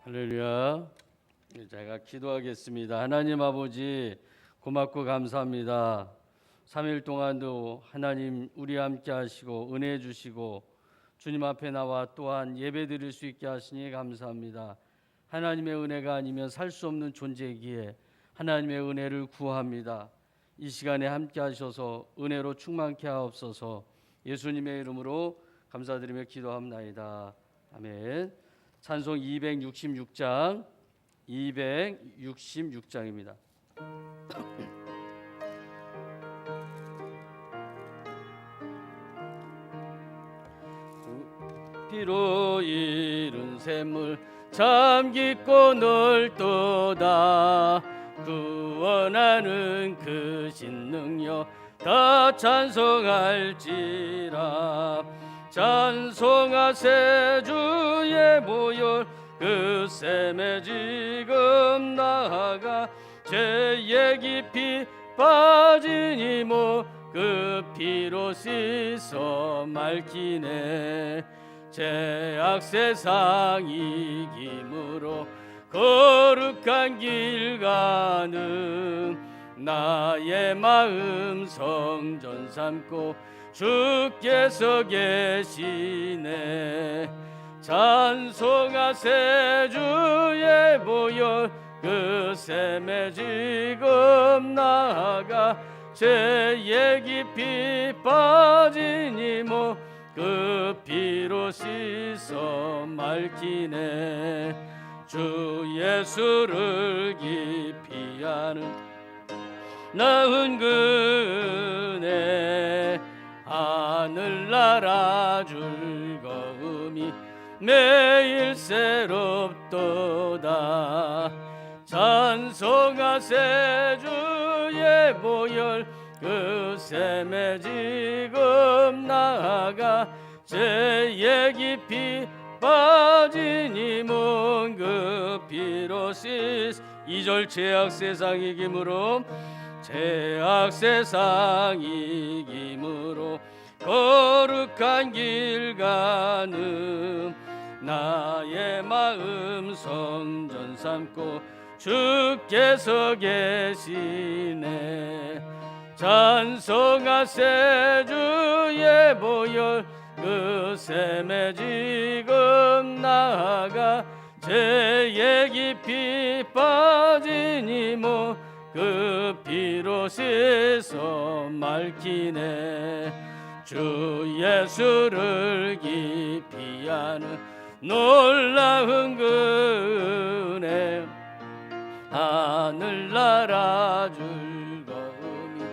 할렐루야. 제가 기도하겠습니다. 하나님 아버지 고맙고 감사합니다. 3일 동안도 하나님 우리 함께 하시고 은혜 주시고 주님 앞에 나와 또한 예배 드릴 수 있게 하시니 감사합니다. 하나님의 은혜가 아니면 살 수 없는 존재이기에 하나님의 은혜를 구합니다. 이 시간에 함께 하셔서 은혜로 충만케 하옵소서. 예수님의 이름으로 감사드리며 기도합나이다. 아멘. 찬송 266장 266장입니다. 피로 이룬 샘물 참 깊고 넓도다. 구원하는 그 신능력 다 찬송할지라. 찬송하세 주의 보혈 그 샘에 지금 나아가 죄에 깊이 빠진 이모 그 피로 씻어 맑히네. 죄악 세상 이김으로 거룩한 길 가는 나의 마음 성전 삼고 주께서 계시네. 찬송하세 주의 보혈 그 샘에 지금 나아가 죄에 깊이 빠진 이모 그 피로 씻어 맑히네. 주 예수를 깊이 아는 나은 그네 하늘나라 즐거움이 매일 새롭도다. 찬송하세 주의 보혈 그 샘에 지금 나아가 죄에 깊이 빠진 이 몸 그 피로 씻 2절 죄악 세상 이김으로 죄악 세상 이김으로 거룩한 길 가는 나의 마음 성전 삼고 주께서 계시네. 찬송하세 주의 보혈 그 샘에 지금 나아가 죄에 깊이 빠진 이모 그 피로 씻어 맑히네. 주 예수를 깊이 아는 놀라운 그네 하늘나라 즐거움이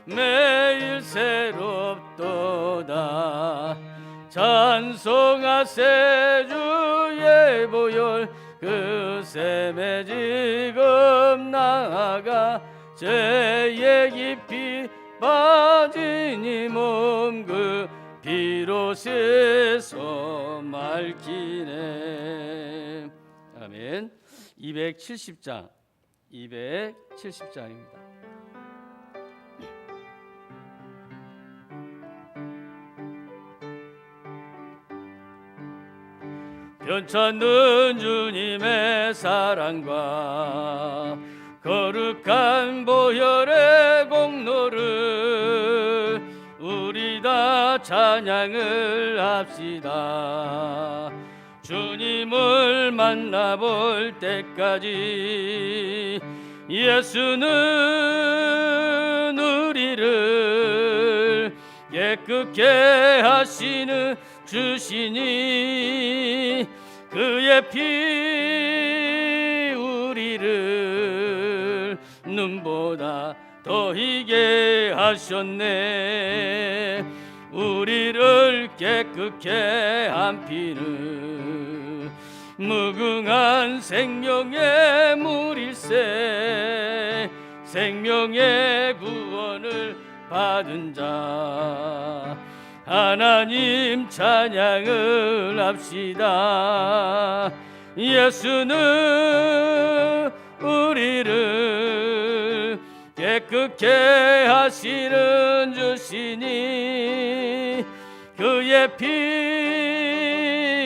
매일 새롭도다. 찬송하세 주의 보혈 그 샘에 지금 나아가 죄에 깊이 빠진 이 몸 그 피로 씻어 맑히네. 아멘. 270장 270장입니다. 변찮는 주님의 사랑과 거룩한 보혈의 공로를 우리 다 찬양을 합시다. 주님을 만나볼 때까지 예수는 우리를 깨끗게 하시는 주시니 그의 피 우리를 눈보다 더 희게 하셨네. 우리를 깨끗게 한 피는 무궁한 생명의 물일세. 생명의 구원을 받은 자 하나님 찬양을 합시다. 예수는 우리를 깨끗게 하시는 주시니 그의 피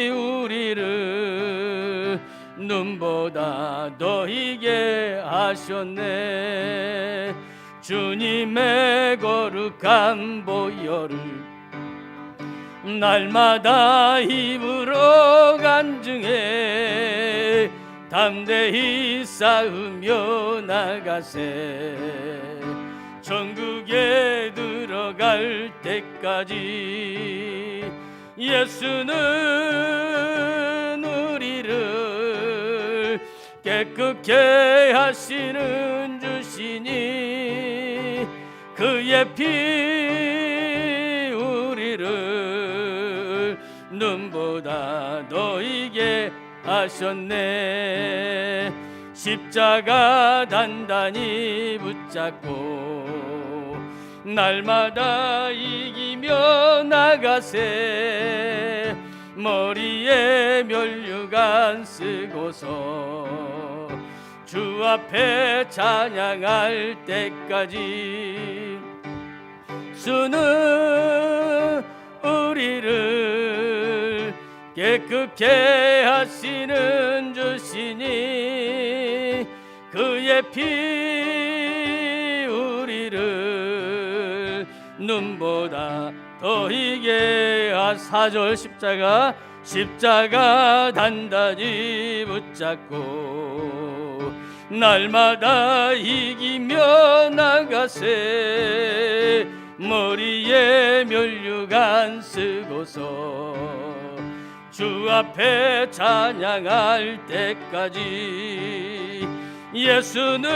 우리를 눈보다 너희게 하셨네. 주님의 거룩한 보혈을 날마다 힘으로 간증해 담대히 싸우며 나가세. 천국에 들어갈 때까지 예수는 우리를 깨끗게 하시는 주시니 그의 피 우리를 눈보다 너희게 하셨네. 십자가 단단히 붙잡고 날마다 이기며 나가세. 머리에 면류관 쓰고서 주 앞에 찬양할 때까지 주는 우리를 깨끗게 하시는 주시니 그의 피 우리를 눈보다 더이게 하사절. 십자가 단단히 붙잡고 날마다 이기며 나가세. 머리에 면류관 쓰고서 주 앞에 찬양할 때까지 예수는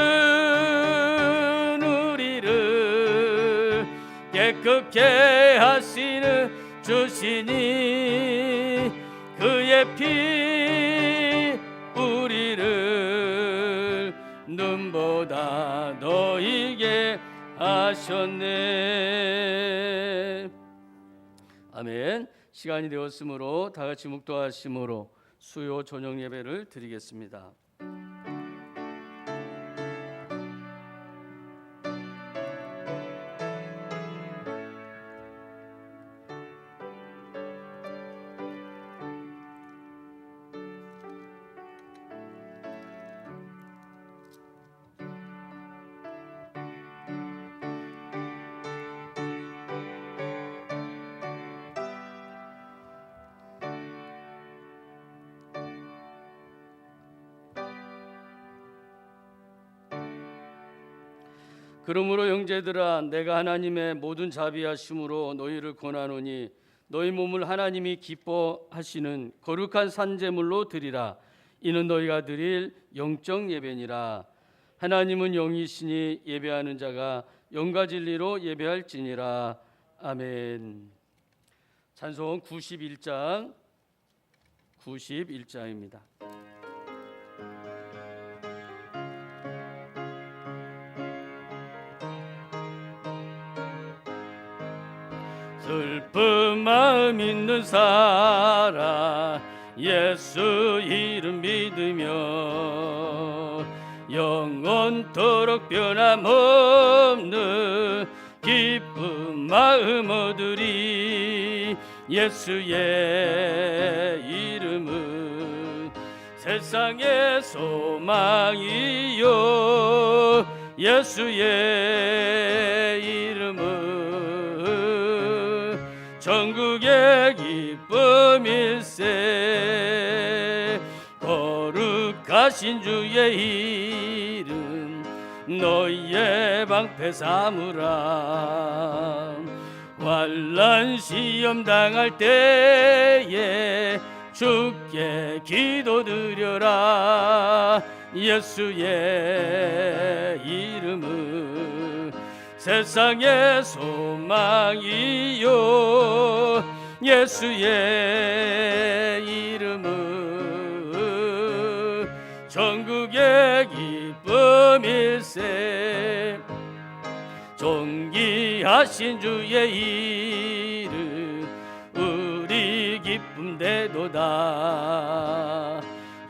우리를 깨끗게 하시는 주시니 그의 피 우리를 눈보다 너희게 하셨네. 아멘. 시간이 되었으므로 다 같이 묵도하심으로 수요 저녁 예배를 드리겠습니다. 그러므로 형제들아, 내가 하나님의 모든 자비하심으로 너희를 권하노니 너희 몸을 하나님이 기뻐하시는 거룩한 산제물로 드리라. 이는 너희가 드릴 영적 예배니라. 하나님은 영이시니 예배하는 자가 영과 진리로 예배할지니라. 아멘. 찬송 91장입니다. 슬픈 마음 있는 사람 예수 이름 믿으며 영원토록 변함없는 기쁜 마음 얻으리. 예수의 이름은 세상의 소망이요. 예수의 이름은 천국의 기쁨일세. 거룩하신 주의 이름 너희의 방패 삼으라. 환난 시험 당할 때에 주께 기도드려라. 예수의 이름은 세상의 소망이요. 예수의 이름은 천국의 기쁨일세. 존귀하신 주의 이름 우리 기쁨 되도다.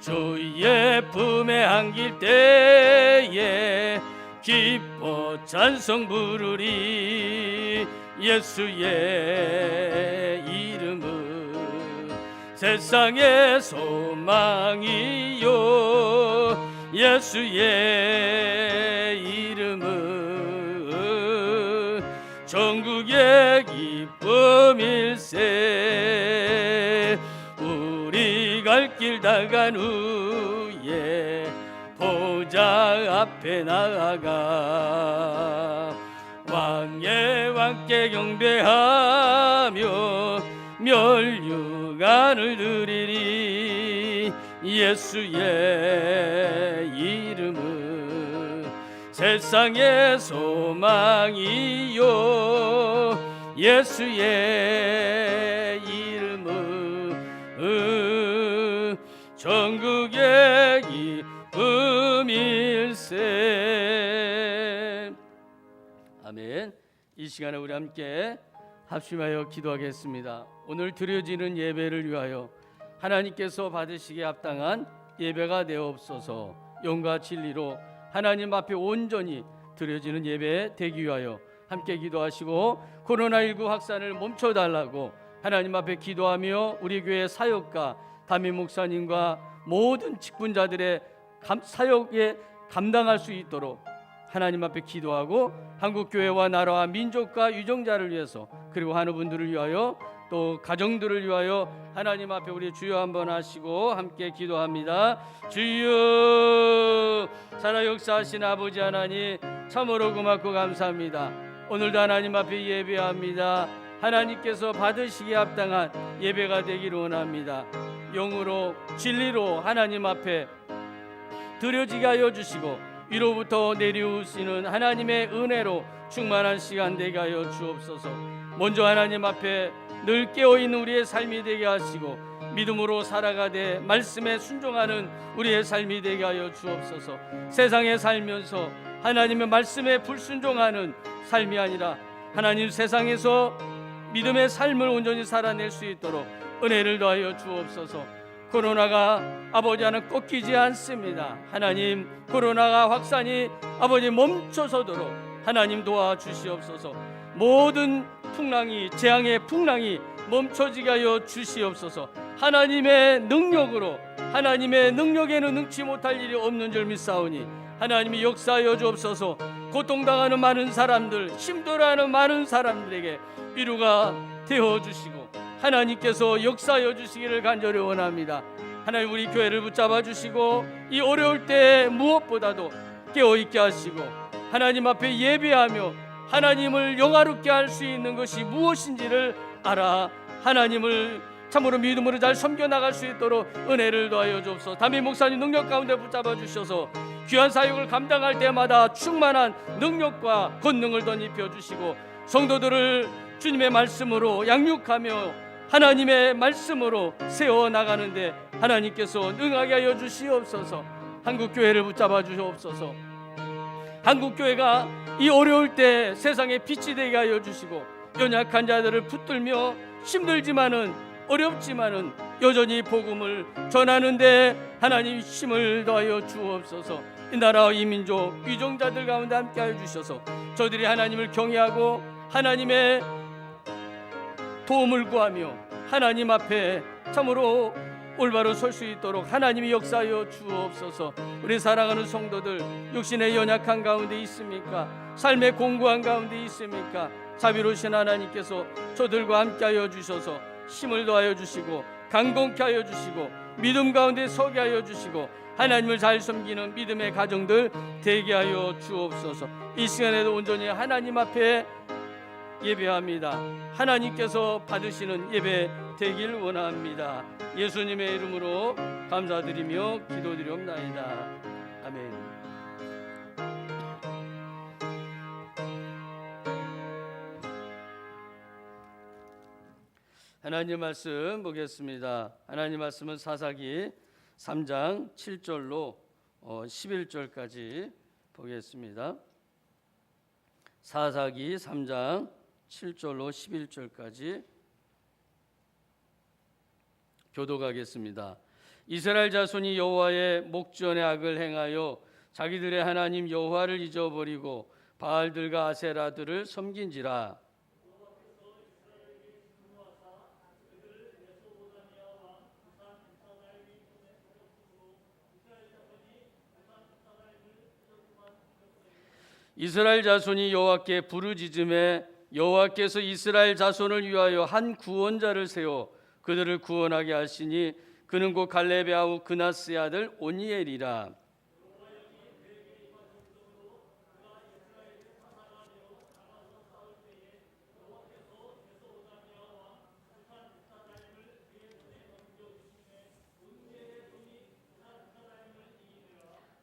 주의 품에 안길 때에 기뻐 찬송 부르리. 예수의 이름은 세상의 소망이요 예수의 이름은 전국의 기쁨일세. 우리 갈 길 다 간 후에 보좌 앞에 나아가 왕의 왕께 경배하며 멸류관을 드리리. 예수의 이름은 세상의 소망이요 예수의 이름은 전국의 기쁨일세. 아멘. 이 시간에 우리 함께 합심하여 기도하겠습니다. 오늘 드려지는 예배를 위하여 하나님께서 받으시기에 합당한 예배가 되옵소서. 영과 진리로 하나님 앞에 온전히 드려지는 예배 되기 위하여 함께 기도하시고 코로나19 확산을 멈춰달라고 하나님 앞에 기도하며 우리 교회 사역과 담임 목사님과 모든 직분자들의 사역에 감당할 수 있도록 하나님 앞에 기도하고 한국교회와 나라와 민족과 유정자를 위해서 그리고 하는 분들을 위하여 또 가정들을 위하여 하나님 앞에 우리 주여 한번 하시고 함께 기도합니다. 주여, 살아 역사하신 아버지 하나님 참으로 고맙고 감사합니다. 오늘도 하나님 앞에 예배합니다. 하나님께서 받으시기에 합당한 예배가 되기를 원합니다. 영으로 진리로 하나님 앞에 드려지게 하여 주시고 위로부터 내려오시는 하나님의 은혜로 충만한 시간 되게 하여 주옵소서. 먼저 하나님 앞에 늘 깨어있는 우리의 삶이 되게 하시고 믿음으로 살아가되 말씀에 순종하는 우리의 삶이 되게 하여 주옵소서. 세상에 살면서 하나님의 말씀에 불순종하는 삶이 아니라 하나님 세상에서 믿음의 삶을 온전히 살아낼 수 있도록 은혜를 더하여 주옵소서. 코로나가 아버지 하나님 꺾이지 않습니다. 하나님 코로나가 확산이 아버지 멈춰서도록 하나님 도와주시옵소서. 모든 풍랑이 재앙의 풍랑이 멈춰지게 하여 주시옵소서. 하나님의 능력으로 하나님의 능력에는 능치 못할 일이 없는 줄 믿사오니 하나님이 역사하여 주옵소서. 고통당하는 많은 사람들 힘들어하는 많은 사람들에게 위로가 되어주시고 하나님께서 역사하여 주시기를 간절히 원합니다. 하나님 우리 교회를 붙잡아 주시고 이 어려울 때 무엇보다도 깨어있게 하시고 하나님 앞에 예배하며 하나님을 영화롭게 할 수 있는 것이 무엇인지를 알아 하나님을 참으로 믿음으로 잘 섬겨나갈 수 있도록 은혜를 더하여 주옵소서. 담임 목사님 능력 가운데 붙잡아 주셔서 귀한 사역을 감당할 때마다 충만한 능력과 권능을 덧입혀 주시고 성도들을 주님의 말씀으로 양육하며 하나님의 말씀으로 세워나가는데 하나님께서 능하게 하여 주시옵소서. 한국교회를 붙잡아 주시옵소서. 한국교회가 이 어려울 때 세상에 빛이 되게 하여 주시고 연약한 자들을 붙들며 힘들지만은 어렵지만은 여전히 복음을 전하는데 하나님 힘을 더하여 주옵소서. 이 나라와 이 민족 위종자들 가운데 함께 하여 주셔서 저들이 하나님을 경외하고 하나님의 도움을 구하며 하나님 앞에 참으로 올바로 설 수 있도록 하나님이 역사하여 주옵소서. 우리 사랑하는 성도들 육신의 연약한 가운데 있습니까? 삶의 공고한 가운데 있습니까? 자비로우신 하나님께서 저들과 함께하여 주셔서 힘을 더하여 주시고 강건케 하여 주시고 믿음 가운데 서게 하여 주시고 하나님을 잘 섬기는 믿음의 가정들 되게 하여 주옵소서. 이 시간에도 온전히 하나님 앞에 예배합니다. 하나님께서 받으시는 예배 되길 원합니다. 예수님의 이름으로 감사드리며 기도드리옵나이다. 아멘. 하나님 말씀 보겠습니다. 하나님 말씀은 사사기 3장 7절로 11절까지 보겠습니다. 사사기 3장 7절로 11절까지 교독하겠습니다. 이스라엘 자손이 여호와의 목전에 악을 행하여 자기들의 하나님 여호와를 잊어버리고 바알들과 아세라들을 섬긴지라. 이스라엘 자손이 여호와께 부르짖음에 여호와께서 이스라엘 자손을 위하여 한 구원자를 세워 그들을 구원하게 하시니 그는 곧 갈렙의 아우 그나스의 아들 오니엘이라.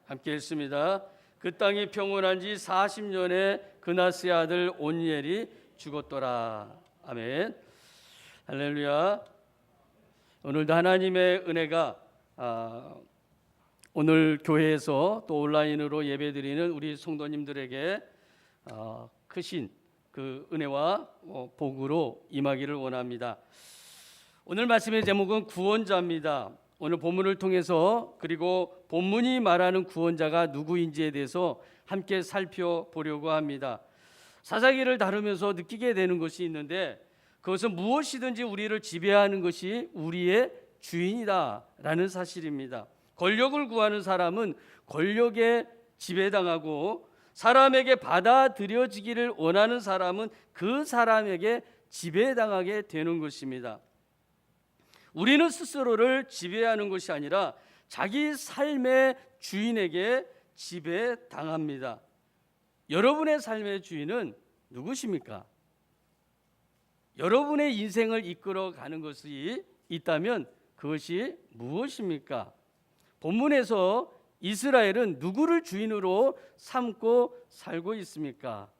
함께 읽습니다. 그 땅이 평온한 지 40년에 그나스의 아들 오니엘이 죽었더라. 아멘. 할렐루야. 오늘도 하나님의 은혜가 오늘 교회에서 또 온라인으로 예배드리는 우리 성도님들에게 크신 그 은혜와 복으로 임하기를 원합니다. 오늘 말씀의 제목은 구원자입니다. 오늘 본문을 통해서 그리고 본문이 말하는 구원자가 누구인지에 대해서 함께 살펴보려고 합니다. 사사기를 다루면서 느끼게 되는 것이 있는데 그것은 무엇이든지 우리를 지배하는 것이 우리의 주인이다라는 사실입니다. 권력을 구하는 사람은 권력에 지배당하고 사람에게 받아들여지기를 원하는 사람은 그 사람에게 지배당하게 되는 것입니다. 우리는 스스로를 지배하는 것이 아니라 자기 삶의 주인에게 지배당합니다. 여러분의 삶의 주인은 누구십니까? 여러분의 인생을 이끌어가는 것이 있다면 그것이 무엇입니까? 본문에서 이스라엘은 누구를 주인으로 삼고 살고 있습니까?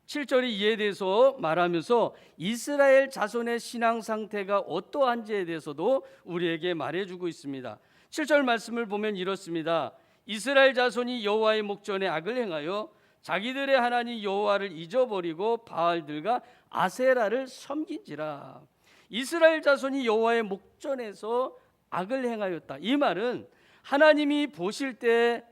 7절이 이에 대해서 말하면서 이스라엘 자손의 신앙 상태가 어떠한지에 대해서도 우리에게 말해주고 있습니다. 7절 말씀을 보면 이렇습니다. 이스라엘 자손이 여호와의 목전에 악을 행하여 자기들의 하나님 여호와를 잊어버리고 바알들과 아세라를 섬긴지라. 이스라엘 자손이 여호와의 목전에서 악을 행하였다. 이 말은 하나님이 보실 때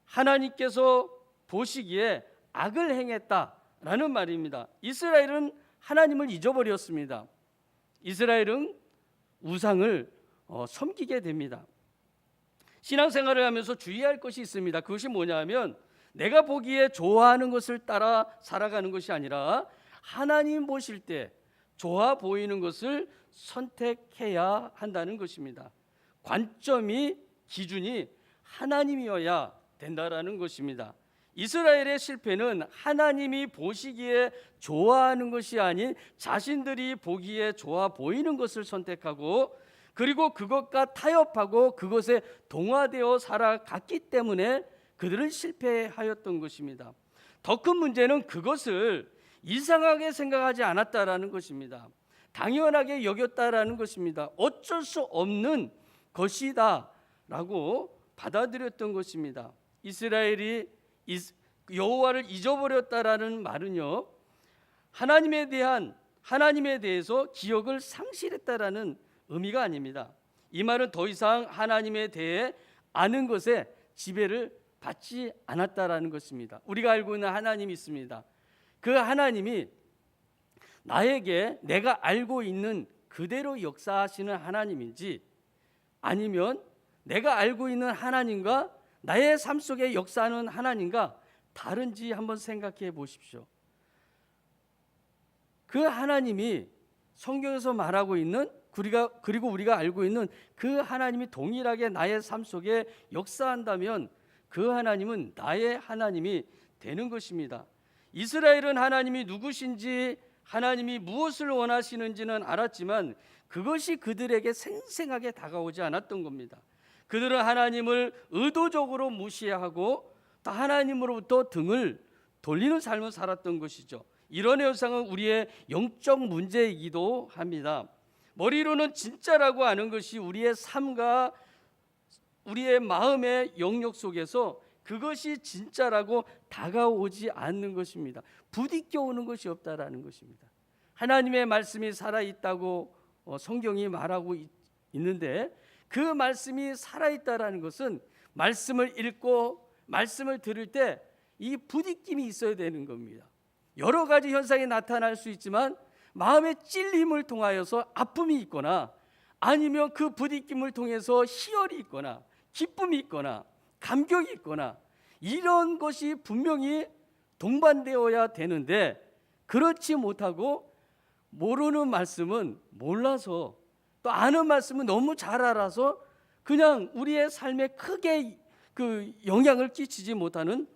하나님께서 보시기에 악을 행했다라는 말입니다. 이스라엘은 하나님을 잊어버렸습니다. 이스라엘은 우상을 섬기게 됩니다. 신앙생활을 하면서 주의할 것이 있습니다. 그것이 뭐냐면 내가 보기에 좋아하는 것을 따라 살아가는 것이 아니라 하나님 보실 때 좋아 보이는 것을 선택해야 한다는 것입니다. 관점이 기준이 하나님이어야 된다라는 것입니다. 이스라엘의 실패는 하나님이 보시기에 좋아하는 것이 아닌 자신들이 보기에 좋아 보이는 것을 선택하고 그리고 그것과 타협하고 그것에 동화되어 살아갔기 때문에 그들은 실패하였던 것입니다. 더 큰 문제는 그것을 이상하게 생각하지 않았다라는 것입니다. 당연하게 여겼다라는 것입니다. 어쩔 수 없는 것이다라고 받아들였던 것입니다. 이스라엘이 여호와를 잊어버렸다라는 말은요, 하나님에 대해서 기억을 상실했다라는 의미가 아닙니다. 이 말은 더 이상 하나님에 대해 아는 것에 지배를 받지 않았다라는 것입니다. 우리가 알고 있는 하나님이 있습니다. 그 하나님이 나에게 내가 알고 있는 그대로 역사하시는 하나님인지 아니면 내가 알고 있는 하나님과 나의 삶 속에 역사하는 하나님과 다른지 한번 생각해 보십시오. 그 하나님이 성경에서 말하고 있는 그리고 우리가 알고 있는 그 하나님이 동일하게 나의 삶 속에 역사한다면 그 하나님은 나의 하나님이 되는 것입니다. 이스라엘은 하나님이 누구신지 하나님이 무엇을 원하시는지는 알았지만 그것이 그들에게 생생하게 다가오지 않았던 겁니다. 그들은 하나님을 의도적으로 무시하고 또 하나님으로부터 등을 돌리는 삶을 살았던 것이죠. 이런 현상은 우리의 영적 문제이기도 합니다. 머리로는 진짜라고 아는 것이 우리의 삶과 우리의 마음의 영역 속에서 그것이 진짜라고 다가오지 않는 것입니다. 부딪혀 오는 것이 없다라는 것입니다. 하나님의 말씀이 살아있다고 성경이 말하고 있는데 그 말씀이 살아있다라는 것은 말씀을 읽고 말씀을 들을 때 이 부딪힘이 있어야 되는 겁니다. 여러 가지 현상이 나타날 수 있지만 마음의 찔림을 통하여서 아픔이 있거나 아니면 그 부딪힘을 통해서 희열이 있거나 기쁨이 있거나 감격이 있거나 이런 것이 분명히 동반되어야 되는데 그렇지 못하고 모르는 말씀은 몰라서 또 아는 말씀은 너무 잘 알아서 그냥 우리의 삶에 크게 그 영향을 끼치지 못하는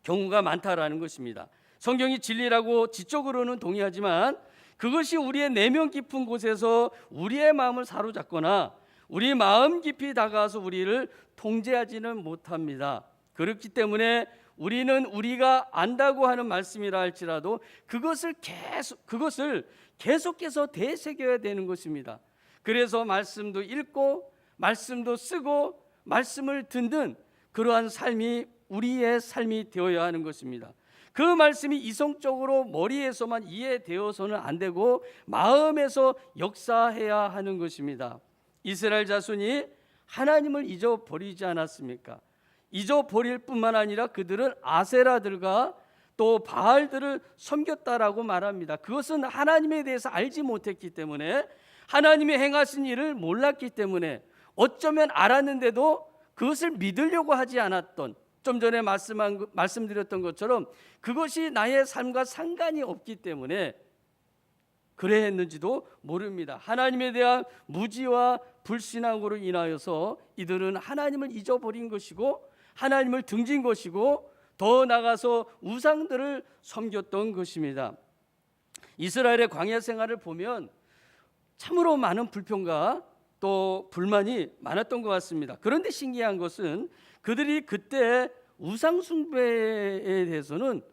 경우가 많다라는 것입니다. 성경이 진리라고 지적으로는 동의하지만 그것이 우리의 내면 깊은 곳에서 우리의 마음을 사로잡거나 우리 마음 깊이 다가와서 우리를 통제하지는 못합니다. 그렇기 때문에 우리는 우리가 안다고 하는 말씀이라 할지라도 그것을 계속해서 되새겨야 되는 것입니다. 그래서 말씀도 읽고 말씀도 쓰고 말씀을 듣는 그러한 삶이 우리의 삶이 되어야 하는 것입니다. 그 말씀이 이성적으로 머리에서만 이해되어서는 안 되고 마음에서 역사해야 하는 것입니다. 이스라엘 자손이 하나님을 잊어버리지 않았습니까? 잊어버릴 뿐만 아니라 그들은 아세라들과 또 바알들을 섬겼다라고 말합니다. 그것은 하나님에 대해서 알지 못했기 때문에, 하나님이 행하신 일을 몰랐기 때문에, 어쩌면 알았는데도 그것을 믿으려고 하지 않았던, 좀 전에 말씀드렸던 것처럼 그것이 나의 삶과 상관이 없기 때문에 그래 했는지도 모릅니다. 하나님에 대한 무지와 불신앙으로 인하여서 이들은 하나님을 잊어버린 것이고 하나님을 등진 것이고 더 나아가서 우상들을 섬겼던 것입니다. 이스라엘의 광야 생활을 보면 참으로 많은 불평과 또 불만이 많았던 것 같습니다. 그런데 신기한 것은 그들이 그때 우상 숭배에 대해서는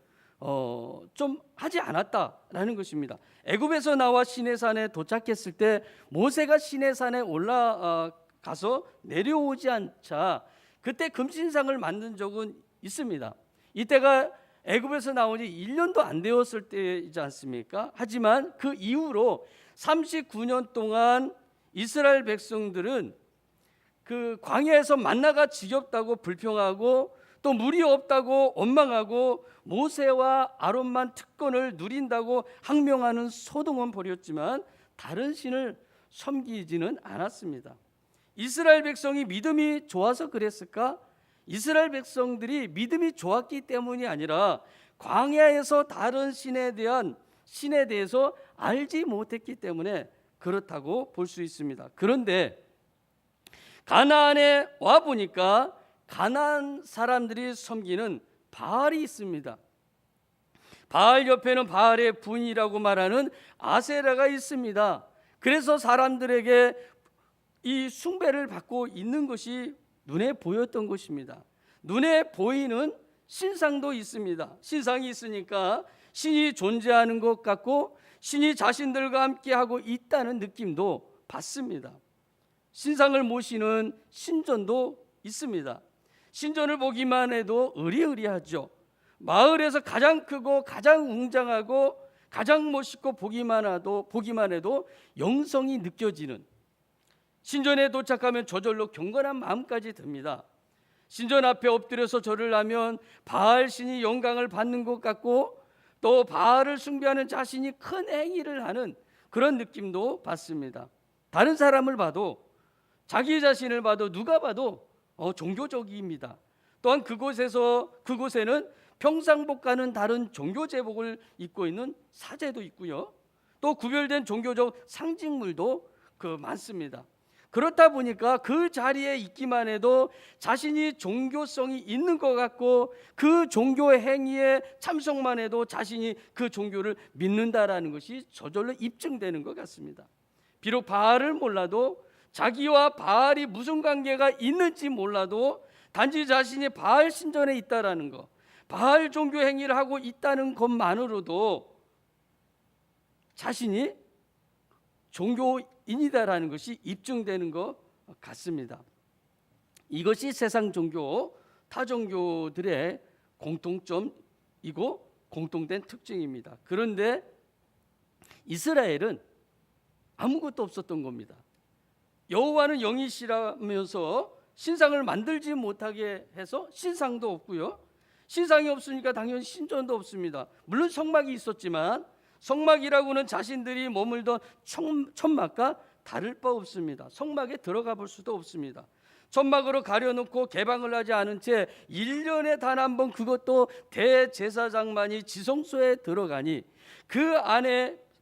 좀 하지 않았다라는 것입니다. 애굽에서 나와 시내산에 도착했을 때 모세가 시내산에 올라가서 내려오지 않자 그때 금신상을 만든 적은 있습니다. 이때가 애굽에서 나온 지 1년도 안 되었을 때이지 않습니까? 하지만 그 이후로 39년 동안 이스라엘 백성들은 그 광야에서 만나가 지겹다고 불평하고 또 물이 없다고 원망하고 모세와 아론만 특권을 누린다고 항명하는 소동은 벌였지만 다른 신을 섬기지는 않았습니다. 이스라엘 백성이 믿음이 좋아서 그랬을까? 이스라엘 백성들이 믿음이 좋았기 때문이 아니라 광야에서 다른 신에 대해서 알지 못했기 때문에 그렇다고 볼 수 있습니다. 그런데 가나안에 와 보니까 가나안 사람들이 섬기는 바알이 있습니다. 바알 옆에는 바알의 분이라고 말하는 아세라가 있습니다. 그래서 사람들에게 이 숭배를 받고 있는 것이 눈에 보였던 것입니다. 눈에 보이는 신상도 있습니다. 신상이 있으니까 신이 존재하는 것 같고 신이 자신들과 함께하고 있다는 느낌도 받습니다. 신상을 모시는 신전도 있습니다. 신전을 보기만 해도 의리의리하죠. 마을에서 가장 크고 가장 웅장하고 가장 멋있고 보기만 해도 영성이 느껴지는, 신전에 도착하면 저절로 경건한 마음까지 듭니다. 신전 앞에 엎드려서 절을 하면 바알 신이 영광을 받는 것 같고 또 바알을 숭배하는 자신이 큰 행위를 하는 그런 느낌도 받습니다. 다른 사람을 봐도, 자기 자신을 봐도, 누가 봐도 종교적입니다. 또한 그곳에는 평상복과는 다른 종교 제복을 입고 있는 사제도 있고요. 또 구별된 종교적 상징물도 많습니다. 그렇다 보니까 그 자리에 있기만 해도 자신이 종교성이 있는 것 같고 그 종교 행위에 참석만 해도 자신이 그 종교를 믿는다라는 것이 저절로 입증되는 것 같습니다. 비록 바알을 몰라도, 자기와 바알이 무슨 관계가 있는지 몰라도 단지 자신이 바알 신전에 있다라는 것, 바알 종교 행위를 하고 있다는 것만으로도 자신이 종교인이다라는 것이 입증되는 것 같습니다. 이것이 세상 종교, 타 종교들의 공통점이고 공통된 특징입니다. 그런데 이스라엘은 아무것도 없었던 겁니다. 여호와는 영이시라면서 신상을 만들지 못하게 해서 신상도 없고요. 신상이 없으니까 당연히 신전도 없습니다. 물론 성막이 있었지만 성막이라고는 자신들이 머물던 천막과 다를 바 없습니다. 성막에 들어가 볼 수도 없습니다. 천막으로 가려놓고 개방을 하지 않은 채 1년에 단 한 번, 그것도 대제사장만이 지성소에 들어가니 그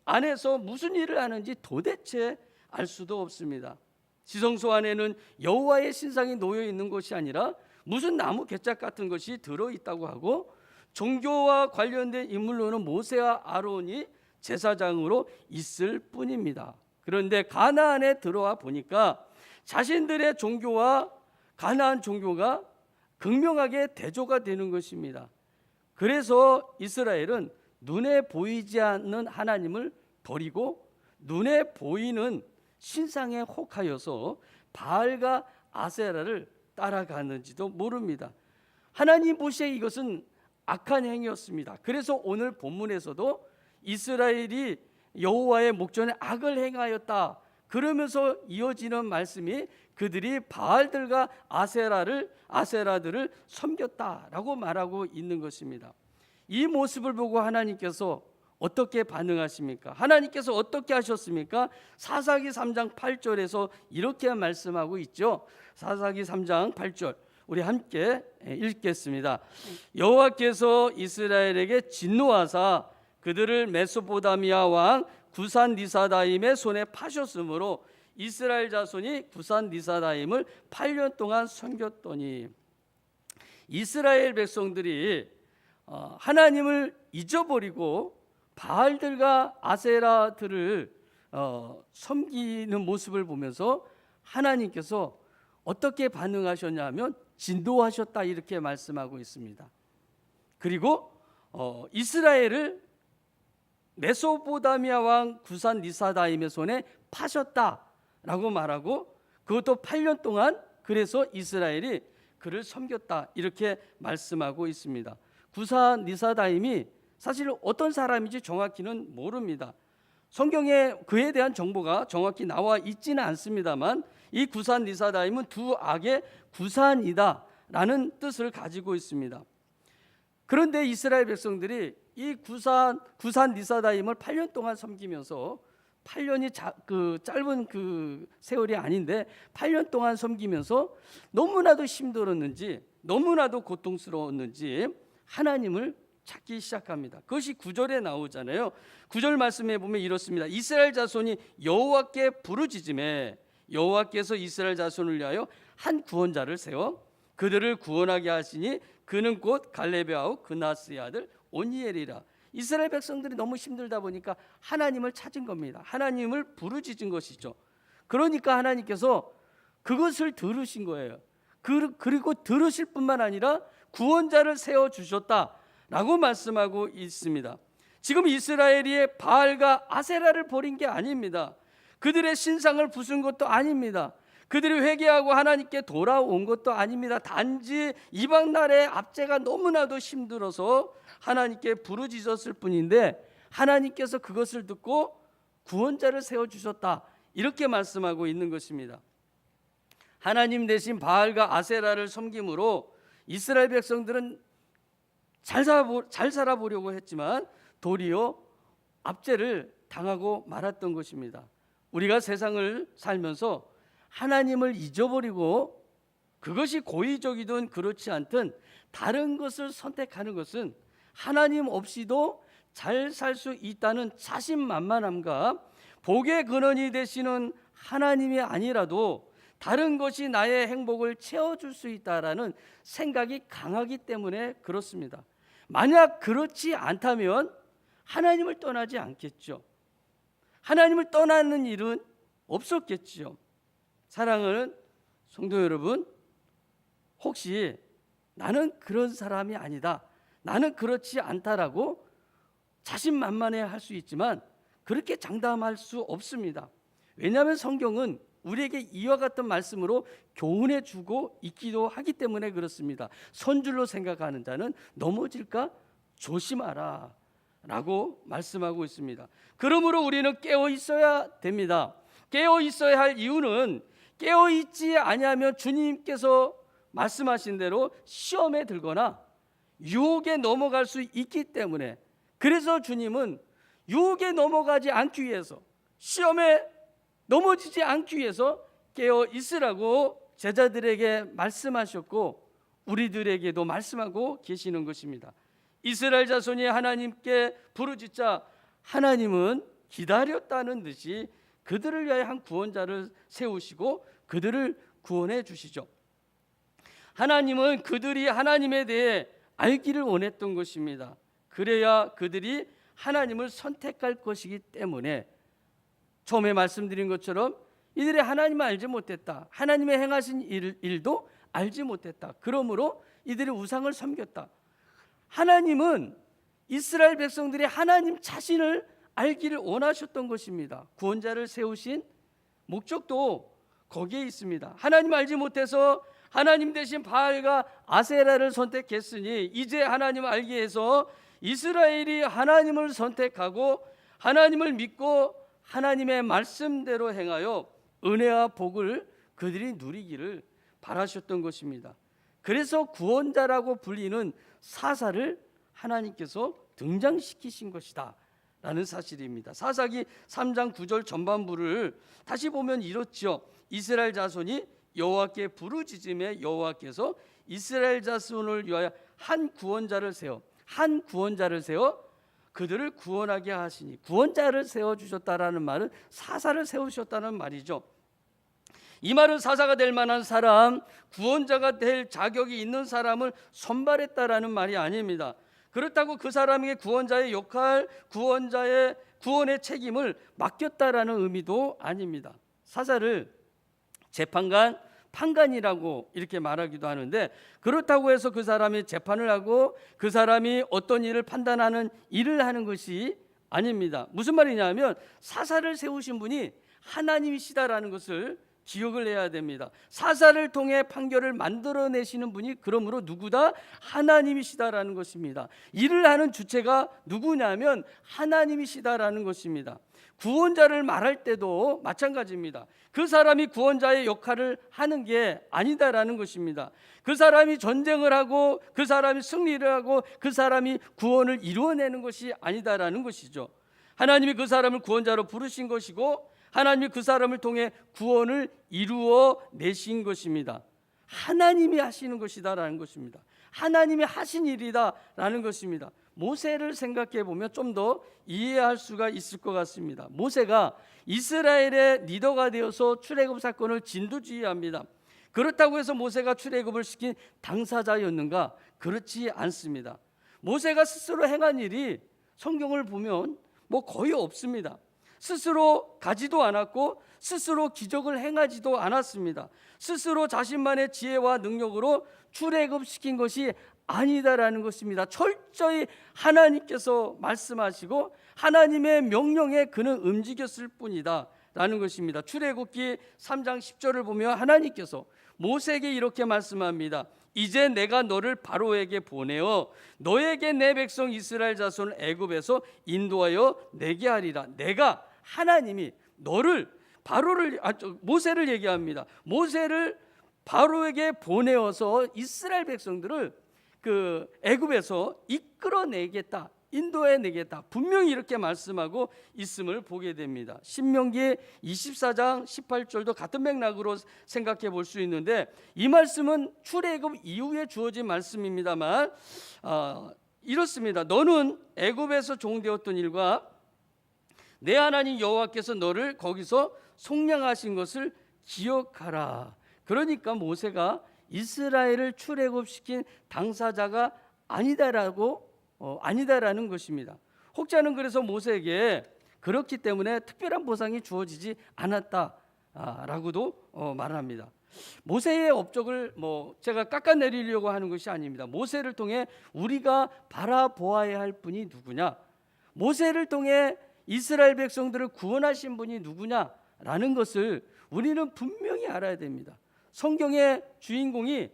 안에서 무슨 일을 하는지 도대체 알 수도 없습니다. 지성소 안에는 여호와의 신상이 놓여 있는 것이 아니라 무슨 나무 괴짝 같은 것이 들어있다고 하고, 종교와 관련된 인물로는 모세와 아론이 제사장으로 있을 뿐입니다. 그런데 가나안에 들어와 보니까 자신들의 종교와 가나안 종교가 극명하게 대조가 되는 것입니다. 그래서 이스라엘은 눈에 보이지 않는 하나님을 버리고 눈에 보이는 신상에 혹하여서 바알과 아세라를 따라가는지도 모릅니다. 하나님 보시기에 이것은 악한 행위였습니다. 그래서 오늘 본문에서도 이스라엘이 여호와의 목전에 악을 행하였다 그러면서 이어지는 말씀이 그들이 바알들과 아세라들을 섬겼다라고 말하고 있는 것입니다. 이 모습을 보고 하나님께서 어떻게 반응하십니까? 하나님께서 어떻게 하셨습니까? 사사기 3장 8절에서 이렇게 말씀하고 있죠. 사사기 3장 8절 우리 함께 읽겠습니다. 여호와께서 이스라엘에게 진노하사 그들을 메소포다미아 왕 구산 리사다임의 손에 파셨으므로 이스라엘 자손이 구산 리사다임을 8년 동안 섬겼더니, 이스라엘 백성들이 하나님을 잊어버리고 바알들과 아세라들을 섬기는 모습을 보면서 하나님께서 어떻게 반응하셨냐면 진노하셨다 이렇게 말씀하고 있습니다. 그리고 이스라엘을 메소포다미아 왕 구산 리사다임의 손에 파셨다라고 말하고, 그것도 8년 동안 그래서 이스라엘이 그를 섬겼다 이렇게 말씀하고 있습니다. 구산 리사다임이 사실 어떤 사람인지 정확히는 모릅니다. 성경에 그에 대한 정보가 정확히 나와 있지는 않습니다만 이 구산 리사다임은 두 악의 구산이다 라는 뜻을 가지고 있습니다. 그런데 이스라엘 백성들이 이 구산 리사다임을 8년 동안 섬기면서 8년이 짧은 그 세월이 아닌데 8년 동안 섬기면서 너무나도 힘들었는지 너무나도 고통스러웠는지 하나님을 찾기 시작합니다. 그것이 9절에 나오잖아요. 9절 말씀에 보면 이렇습니다. 이스라엘 자손이 여호와께 부르짖음에 여호와께서 이스라엘 자손을 위하여 한 구원자를 세워 그들을 구원하게 하시니 그는 곧 갈렙의 아우 그나스의 아들 오니엘이라. 이스라엘 백성들이 너무 힘들다 보니까 하나님을 찾은 겁니다. 하나님을 부르짖은 것이죠. 그러니까 하나님께서 그것을 들으신 거예요. 그리고 들으실 뿐만 아니라 구원자를 세워주셨다라고 말씀하고 있습니다. 지금 이스라엘이 바알과 아세라를 버린 게 아닙니다. 그들의 신상을 부순 것도 아닙니다. 그들이 회개하고 하나님께 돌아온 것도 아닙니다. 단지 이방 나라의 압제가 너무나도 힘들어서 하나님께 부르짖었을 뿐인데 하나님께서 그것을 듣고 구원자를 세워주셨다 이렇게 말씀하고 있는 것입니다. 하나님 대신 바알과 아세라를 섬김으로 이스라엘 백성들은 잘 살아보려고 했지만 도리어 압제를 당하고 말았던 것입니다. 우리가 세상을 살면서 하나님을 잊어버리고 그것이 고의적이든 그렇지 않든 다른 것을 선택하는 것은 하나님 없이도 잘 살 수 있다는 자신만만함과 복의 근원이 되시는 하나님이 아니라도 다른 것이 나의 행복을 채워줄 수 있다라는 생각이 강하기 때문에 그렇습니다. 만약 그렇지 않다면 하나님을 떠나지 않겠죠. 하나님을 떠나는 일은 없었겠죠. 사랑하는 성도 여러분, 혹시 나는 그런 사람이 아니다, 나는 그렇지 않다라고 자신만만해 할 수 있지만 그렇게 장담할 수 없습니다. 왜냐하면 성경은 우리에게 이와 같은 말씀으로 교훈해 주고 있기도 하기 때문에 그렇습니다. 선줄로 생각하는 자는 넘어질까 조심하라 라고 말씀하고 있습니다. 그러므로 우리는 깨어 있어야 됩니다. 깨어 있어야 할 이유는 깨어 있지 아니하면 주님께서 말씀하신 대로 시험에 들거나 유혹에 넘어갈 수 있기 때문에, 그래서 주님은 유혹에 넘어가지 않기 위해서, 시험에 넘어지지 않기 위해서 깨어 있으라고 제자들에게 말씀하셨고 우리들에게도 말씀하고 계시는 것입니다. 이스라엘 자손이 하나님께 부르짖자 하나님은 기다렸다는 듯이 그들을 위하여 한 구원자를 세우시고 그들을 구원해 주시죠. 하나님은 그들이 하나님에 대해 알기를 원했던 것입니다. 그래야 그들이 하나님을 선택할 것이기 때문에 처음에 말씀드린 것처럼 이들이 하나님을 알지 못했다. 하나님의 행하신 일도 알지 못했다. 그러므로 이들이 우상을 섬겼다. 하나님은 이스라엘 백성들이 하나님 자신을 알기를 원하셨던 것입니다. 구원자를 세우신 목적도 거기에 있습니다. 하나님 알지 못해서 하나님 대신 바알과 아세라를 선택했으니 이제 하나님을 알기 위해서 이스라엘이 하나님을 선택하고 하나님을 믿고 하나님의 말씀대로 행하여 은혜와 복을 그들이 누리기를 바라셨던 것입니다. 그래서 구원자라고 불리는 사사를 하나님께서 등장시키신 것이다 라는 사실입니다. 사사기 3장 9절 전반부를 다시 보면 이렇지요. 이스라엘 자손이 여호와께 부르짖음에 여호와께서 이스라엘 자손을 위하여 한 구원자를 세워 그들을 구원하게 하시니, 구원자를 세워주셨다라는 말은 사사를 세우셨다는 말이죠. 이 말은 사사가 될 만한 사람, 구원자가 될 자격이 있는 사람을 선발했다라는 말이 아닙니다. 그렇다고 그 사람에게 구원자의 역할, 구원의 책임을 맡겼다라는 의미도 아닙니다. 사사를 재판관, 판관이라고 이렇게 말하기도 하는데, 그렇다고 해서 그 사람이 재판을 하고 그 사람이 어떤 일을 판단하는 일을 하는 것이 아닙니다. 무슨 말이냐면 사사를 세우신 분이 하나님이시다라는 것을 기억을 해야 됩니다. 사사를 통해 판결을 만들어내시는 분이 그러므로 누구다? 하나님이시다라는 것입니다. 일을 하는 주체가 누구냐면 하나님이시다라는 것입니다. 구원자를 말할 때도 마찬가지입니다. 그 사람이 구원자의 역할을 하는 게 아니다라는 것입니다. 그 사람이 전쟁을 하고 그 사람이 승리를 하고 그 사람이 구원을 이루어내는 것이 아니다라는 것이죠. 하나님이 그 사람을 구원자로 부르신 것이고 하나님이 그 사람을 통해 구원을 이루어 내신 것입니다. 하나님이 하시는 것이다라는 것입니다. 하나님이 하신 일이다라는 것입니다. 모세를 생각해 보면 좀 더 이해할 수가 있을 것 같습니다. 모세가 이스라엘의 리더가 되어서 출애굽 사건을 진두지휘합니다. 그렇다고 해서 모세가 출애굽을 시킨 당사자였는가? 그렇지 않습니다. 모세가 스스로 행한 일이 성경을 보면 거의 없습니다. 스스로 가지도 않았고 스스로 기적을 행하지도 않았습니다. 스스로 자신만의 지혜와 능력으로 출애굽시킨 것이 아니다라는 것입니다. 철저히 하나님께서 말씀하시고 하나님의 명령에 그는 움직였을 뿐이다 라는 것입니다. 출애굽기 3장 10절을 보면 하나님께서 모세에게 이렇게 말씀합니다. 이제 내가 너를 바로에게 보내어 너에게 내 백성 이스라엘 자손을 애굽에서 인도하여 내게 하리라. 내가 하나님이 너를 모세를 얘기합니다. 모세를 바로에게 보내어서 이스라엘 백성들을 그 애굽에서 이끌어내겠다, 인도해내겠다, 분명히 이렇게 말씀하고 있음을 보게 됩니다. 신명기 24장 18절도 같은 맥락으로 생각해 볼 수 있는데, 이 말씀은 출애굽 이후에 주어진 말씀입니다만 이렇습니다. 너는 애굽에서 종되었던 일과 내 하나님 여호와께서 너를 거기서 속량하신 것을 기억하라. 그러니까 모세가 이스라엘을 출애굽시킨 당사자가 아니다라는 것입니다. 혹자는 그래서 모세에게 그렇기 때문에 특별한 보상이 주어지지 않았다라고도 말합니다. 모세의 업적을 제가 깎아내리려고 하는 것이 아닙니다. 모세를 통해 우리가 바라보아야 할 분이 누구냐, 모세를 통해 이스라엘 백성들을 구원하신 분이 누구냐라는 것을 우리는 분명히 알아야 됩니다. 성경의 주인공이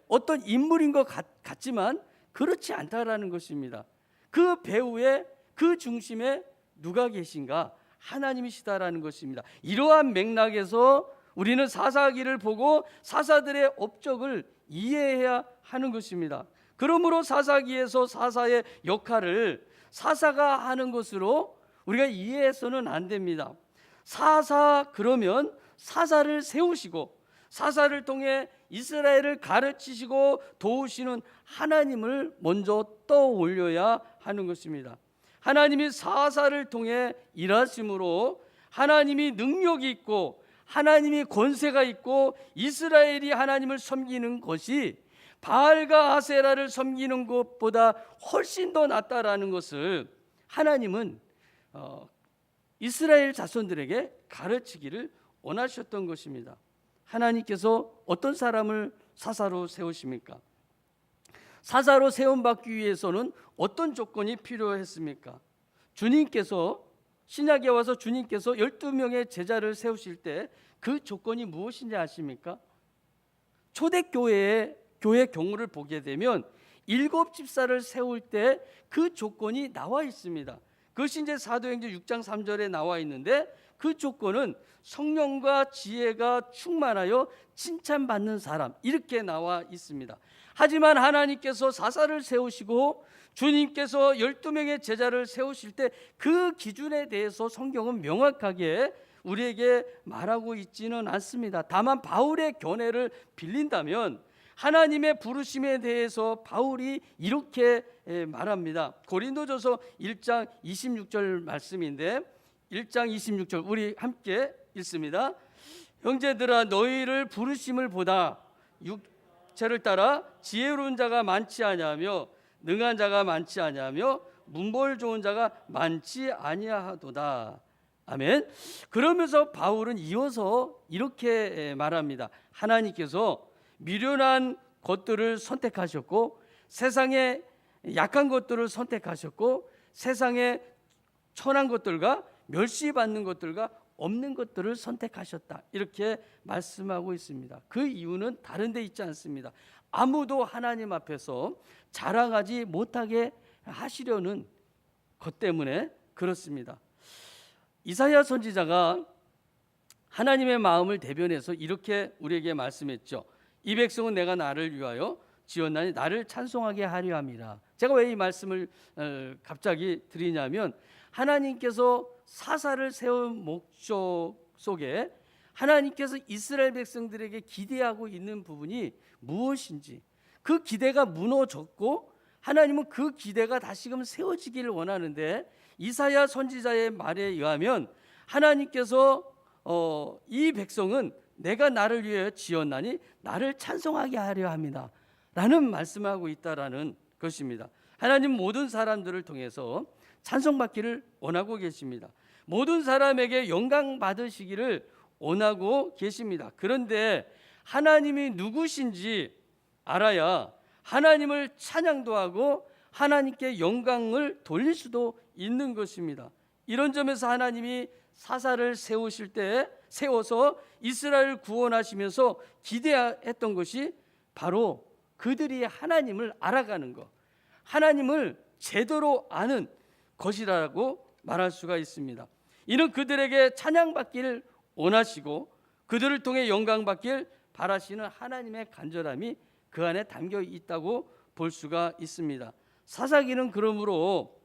어떤 인물인 것 같지만 그렇지 않다라는 것입니다. 그 배후에, 그 중심에 누가 계신가? 하나님이시다라는 것입니다. 이러한 맥락에서 우리는 사사기를 보고 사사들의 업적을 이해해야 하는 것입니다. 그러므로 사사기에서 사사의 역할을 사사가 하는 것으로 우리가 이해해서는 안 됩니다. 사사 그러면 사사를 세우시고 사사를 통해 이스라엘을 가르치시고 도우시는 하나님을 먼저 떠올려야 하는 것입니다. 하나님이 사사를 통해 일하심으로 하나님이 능력이 있고 하나님이 권세가 있고 이스라엘이 하나님을 섬기는 것이 바알과 아세라를 섬기는 것보다 훨씬 더 낫다라는 것을 하나님은 이스라엘 자손들에게 가르치기를 원하셨던 것입니다. 하나님께서 어떤 사람을 사사로 세우십니까? 사사로 세움받기 위해서는 어떤 조건이 필요했습니까? 주님께서 신약에 와서 주님께서 12명의 제자를 세우실 때 그 조건이 무엇인지 아십니까? 초대교회의 교회 경우를 보게 되면 7 집사를 세울 때 그 조건이 나와 있습니다. 그것이 이제 사도행전 6장 3절에 나와 있는데 그 조건은 성령과 지혜가 충만하여 칭찬받는 사람, 이렇게 나와 있습니다. 하지만 하나님께서 사사를 세우시고 주님께서 12명의 제자를 세우실 때 그 기준에 대해서 성경은 명확하게 우리에게 말하고 있지는 않습니다. 다만 바울의 견해를 빌린다면 하나님의 부르심에 대해서 바울이 이렇게 말합니다. 고린도전서 1장 26절 말씀인데 1장 26절 우리 함께 읽습니다. 형제들아 너희를 부르심을 보다 육체를 따라 지혜로운 자가 많지 아니하며 능한 자가 많지 아니하며 문벌 좋은 자가 많지 아니하도다. 아멘. 그러면서 바울은 이어서 이렇게 말합니다. 하나님께서 미련한 것들을 선택하셨고 세상의 약한 것들을 선택하셨고 세상의 천한 것들과 멸시받는 것들과 없는 것들을 선택하셨다. 이렇게 말씀하고 있습니다. 그 이유는 다른 데 있지 않습니다. 아무도 하나님 앞에서 자랑하지 못하게 하시려는 것 때문에 그렇습니다. 이사야 선지자가 하나님의 마음을 대변해서 이렇게 우리에게 말씀했죠. 이 백성은 내가 나를 위하여 지었나니 나를 찬송하게 하려 함이라. 제가 왜 이 말씀을 갑자기 드리냐면 하나님께서 사사를 세운 목적 속에 하나님께서 이스라엘 백성들에게 기대하고 있는 부분이 무엇인지, 그 기대가 무너졌고 하나님은 그 기대가 다시금 세워지기를 원하는데 이사야 선지자의 말에 의하면 하나님께서 이 백성은 내가 나를 위해 지었나니 나를 찬송하게 하려 합니다 라는 말씀하고 있다라는 것입니다. 하나님 모든 사람들을 통해서 찬송받기를 원하고 계십니다. 모든 사람에게 영광 받으시기를 원하고 계십니다. 그런데 하나님이 누구신지 알아야 하나님을 찬양도 하고 하나님께 영광을 돌릴 수도 있는 것입니다. 이런 점에서 하나님이 사사를 세우실 때 세워서 이스라엘을 구원하시면서 기대했던 것이 바로 그들이 하나님을 알아가는 것, 하나님을 제대로 아는 것이라고 말할 수가 있습니다. 이는 그들에게 찬양받기를 원하시고 그들을 통해 영광받기를 바라시는 하나님의 간절함이 그 안에 담겨 있다고 볼 수가 있습니다. 사사기는 그러므로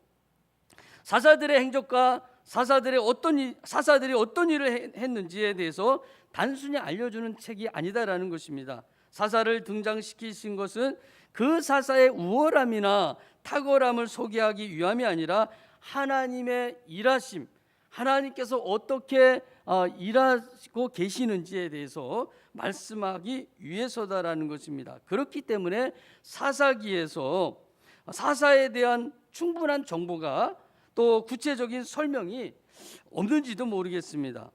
사사들의 행적과 사사들이 어떤 일을 했는지에 대해서 단순히 알려주는 책이 아니다라는 것입니다. 사사를 등장시키신 것은 그 사사의 우월함이나 탁월함을 소개하기 위함이 아니라 하나님의 일하심, 하나님께서 어떻게 일하고 계시는지에 대해서 말씀하기 위해서다라는 것입니다. 그렇기 때문에 사사기에서 사사에 대한 충분한 정보가 또 구체적인 설명이 없는지도 모르겠습니다.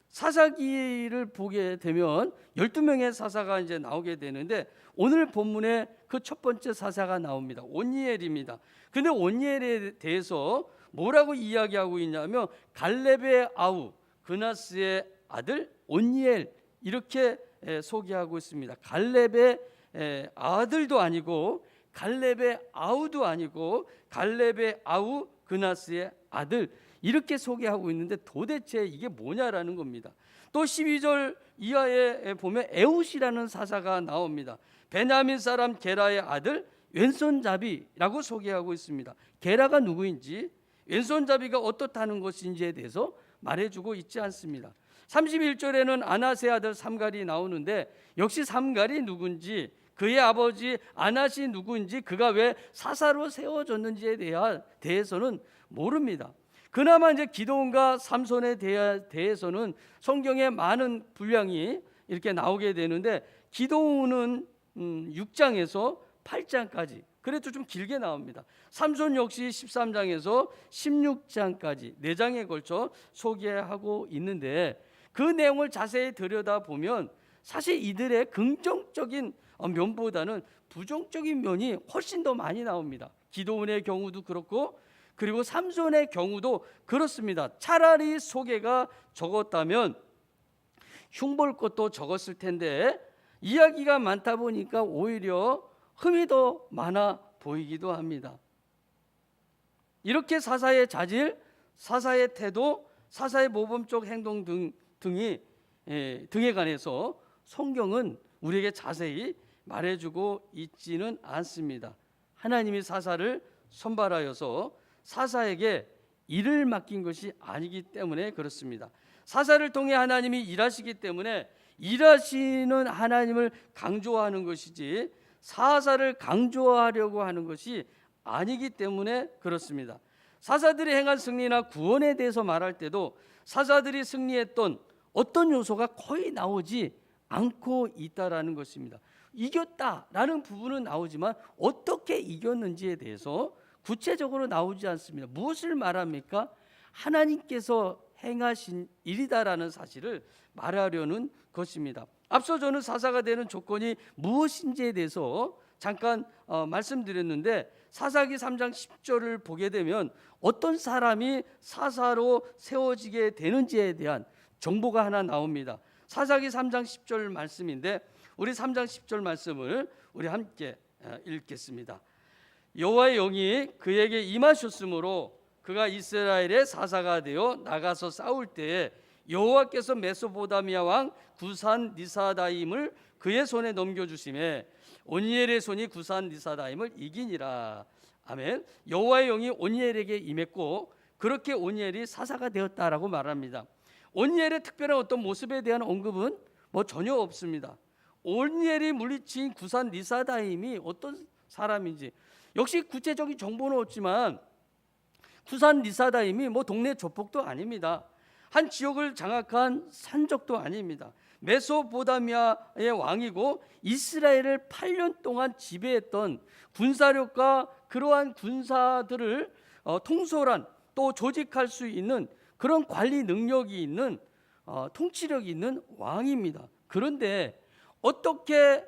사사기를 보게 되면 12명의 사사가 이제 나오게 되는데 오늘 본문에 그 첫 번째 사사가 나옵니다. 온니엘입니다. 근데 온니엘에 대해서 뭐라고 이야기하고 있냐면 갈렙의 아우 그나스의 아들 온니엘 이렇게 소개하고 있습니다. 갈렙의 아들도 아니고 갈렙의 아우도 아니고 갈렙의 아우 그나스의 아들 이렇게 소개하고 있는데 도대체 이게 뭐냐라는 겁니다. 또 12절 이하에 보면 에훗이라는 사사가 나옵니다. 베냐민 사람 게라의 아들 왼손잡이라고 소개하고 있습니다. 게라가 누구인지 왼손잡이가 어떻다는 것인지에 대해서 말해주고 있지 않습니다. 31절에는 아낫의 아들 삼갈이 나오는데 역시 삼갈이 누군지, 그의 아버지 아낫이 누군지, 그가 왜 사사로 세워졌는지에 대해서는 모릅니다. 그나마 이제 기드온과 삼손에 대해서는 성경에 많은 분량이 이렇게 나오게 되는데, 기드온은 6장에서 8장까지 그래도 좀 길게 나옵니다. 삼손 역시 13장에서 16장까지 4장에 걸쳐 소개하고 있는데, 그 내용을 자세히 들여다보면 사실 이들의 긍정적인 면보다는 부정적인 면이 훨씬 더 많이 나옵니다. 기드온의 경우도 그렇고, 그리고 삼손의 경우도 그렇습니다. 차라리 소개가 적었다면 흉볼 것도 적었을 텐데, 이야기가 많다 보니까 오히려 흠이 더 많아 보이기도 합니다. 이렇게 사사의 자질, 사사의 태도, 사사의 모범적 행동 등에 관해서 성경은 우리에게 자세히 말해주고 있지는 않습니다. 하나님이 사사를 선발하여서 사사에게 일을 맡긴 것이 아니기 때문에 그렇습니다. 사사를 통해 하나님이 일하시기 때문에 일하시는 하나님을 강조하는 것이지 사사를 강조하려고 하는 것이 아니기 때문에 그렇습니다. 사사들이 행한 승리나 구원에 대해서 말할 때도 사사들이 승리했던 어떤 요소가 거의 나오지 않고 있다라는 것입니다. 이겼다라는 부분은 나오지만 어떻게 이겼는지에 대해서 구체적으로 나오지 않습니다. 무엇을 말합니까? 하나님께서 행하신 일이다라는 사실을 말하려는 것입니다. 앞서 저는 사사가 되는 조건이 무엇인지에 대해서 잠깐 말씀드렸는데, 사사기 3장 10절을 보게 되면 어떤 사람이 사사로 세워지게 되는지에 대한 정보가 하나 나옵니다. 사사기 3장 10절 말씀인데, 우리 3장 10절 말씀을 우리 함께 읽겠습니다. 여호와의 영이 그에게 임하셨으므로 그가 이스라엘의 사사가 되어 나가서 싸울 때에 여호와께서 메소포다미아 왕 구산 리사다임을 그의 손에 넘겨주심에 온니엘의 손이 구산 리사다임을 이기니라. 아멘. 여호와의 영이 온니엘에게 임했고 그렇게 온니엘이 사사가 되었다라고 말합니다. 온니엘의 특별한 어떤 모습에 대한 언급은 전혀 없습니다. 온니엘이 물리친 구산 리사다임이 어떤 사람인지 역시 구체적인 정보는 없지만, 구산 리사다임이 동네 조폭도 아닙니다. 한 지역을 장악한 산적도 아닙니다. 메소포다미아의 왕이고 이스라엘을 8년 동안 지배했던 군사력과 그러한 군사들을 통솔한, 또 조직할 수 있는 그런 관리 능력이 있는 통치력이 있는 왕입니다. 그런데 어떻게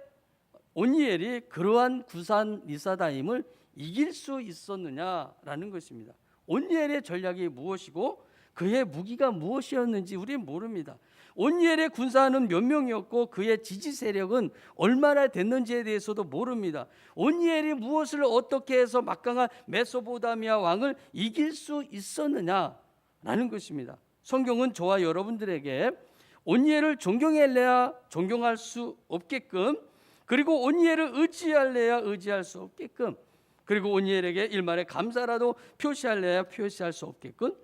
온니엘이 그러한 구산 리사다임을 이길 수 있었느냐라는 것입니다. 온니엘의 전략이 무엇이고 그의 무기가 무엇이었는지 우리는 모릅니다. 온니엘의 군사는 몇 명이었고 그의 지지 세력은 얼마나 됐는지에 대해서도 모릅니다. 온니엘이 무엇을 어떻게 해서 막강한 메소포다미아 왕을 이길 수 있었느냐라는 것입니다. 성경은 저와 여러분들에게 온니엘을 존경할래야 존경할 수 없게끔, 그리고 온니엘을 의지할래야 의지할 수 없게끔, 그리고 온니엘에게 일말의 감사라도 표시할래야 표시할 수 없게끔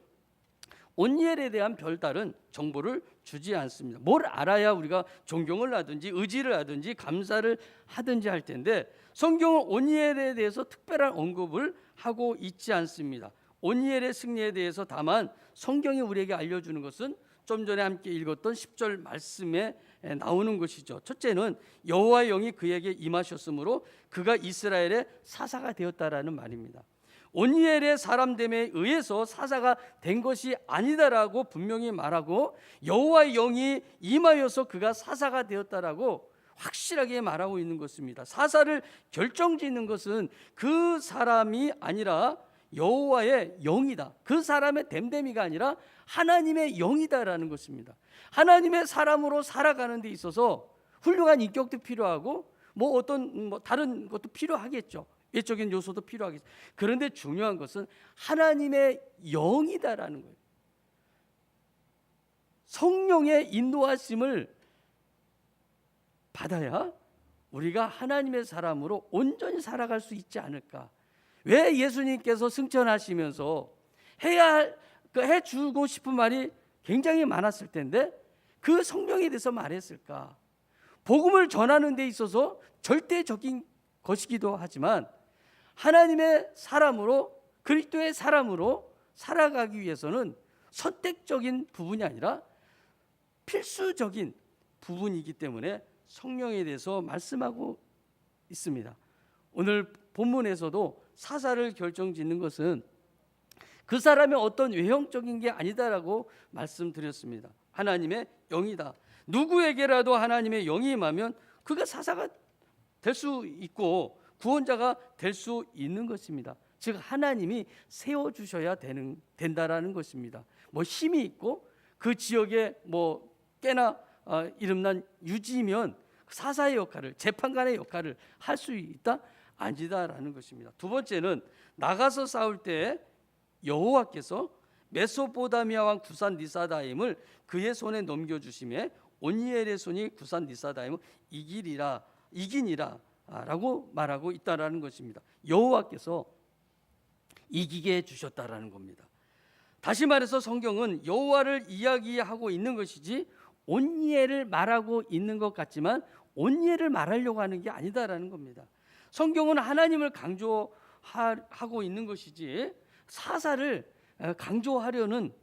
온니엘에 대한 별다른 정보를 주지 않습니다. 뭘 알아야 우리가 존경을 하든지 의지를 하든지 감사를 하든지 할 텐데, 성경은 온니엘에 대해서 특별한 언급을 하고 있지 않습니다. 온니엘의 승리에 대해서 다만 성경이 우리에게 알려주는 것은 좀 전에 함께 읽었던 10절 말씀에 나오는 것이죠. 첫째는 여호와의 영이 그에게 임하셨으므로 그가 이스라엘의 사사가 되었다라는 말입니다. 온니엘의 사람됨에 의해서 사사가 된 것이 아니다라고 분명히 말하고, 여호와의 영이 임하여서 그가 사사가 되었다라고 확실하게 말하고 있는 것입니다. 사사를 결정짓는 것은 그 사람이 아니라 여호와의 영이다. 그 사람의 됨됨이가 아니라 하나님의 영이다라는 것입니다. 하나님의 사람으로 살아가는 데 있어서 훌륭한 인격도 필요하고 어떤 다른 것도 필요하겠죠. 외적인 요소도 필요하겠죠. 그런데 중요한 것은 하나님의 영이다라는 거예요. 성령의 인도하심을 받아야 우리가 하나님의 사람으로 온전히 살아갈 수 있지 않을까. 왜 예수님께서 승천하시면서 해주고 싶은 말이 굉장히 많았을 텐데, 그 성령에 대해서 말했을까? 복음을 전하는 데 있어서 절대적인 것이기도 하지만 하나님의 사람으로, 그리스도의 사람으로 살아가기 위해서는 선택적인 부분이 아니라 필수적인 부분이기 때문에 성령에 대해서 말씀하고 있습니다. 오늘 본문에서도 사사를 결정짓는 것은 그 사람의 어떤 외형적인 게 아니다라고 말씀드렸습니다. 하나님의 영이다. 누구에게라도 하나님의 영이 임하면 그가 사사가 될 수 있고 구원자가 될 수 있는 것입니다. 즉 하나님이 세워주셔야 된다라는 것입니다. 뭐 힘이 있고 그 지역에 뭐 꽤나 이름난 유지면 사사의 역할을, 재판관의 역할을 할 수 있다? 아니다라는 것입니다. 두 번째는 나가서 싸울 때 여호와께서 메소포다미아 왕 구산 리사다임을 그의 손에 넘겨주심에 온니엘의 손이 구산 리사다임을 이기니라 라고 말하고 있다라는 것입니다. 여호와께서 이기게 해주셨다라는 겁니다. 다시 말해서 성경은 여호와를 이야기하고 있는 것이지 온니엘을 말하고 있는 것 같지만 온니엘을 말하려고 하는 게 아니다라는 겁니다. 성경은 하나님을 강조하고 있는 것이지 사사를 강조하려는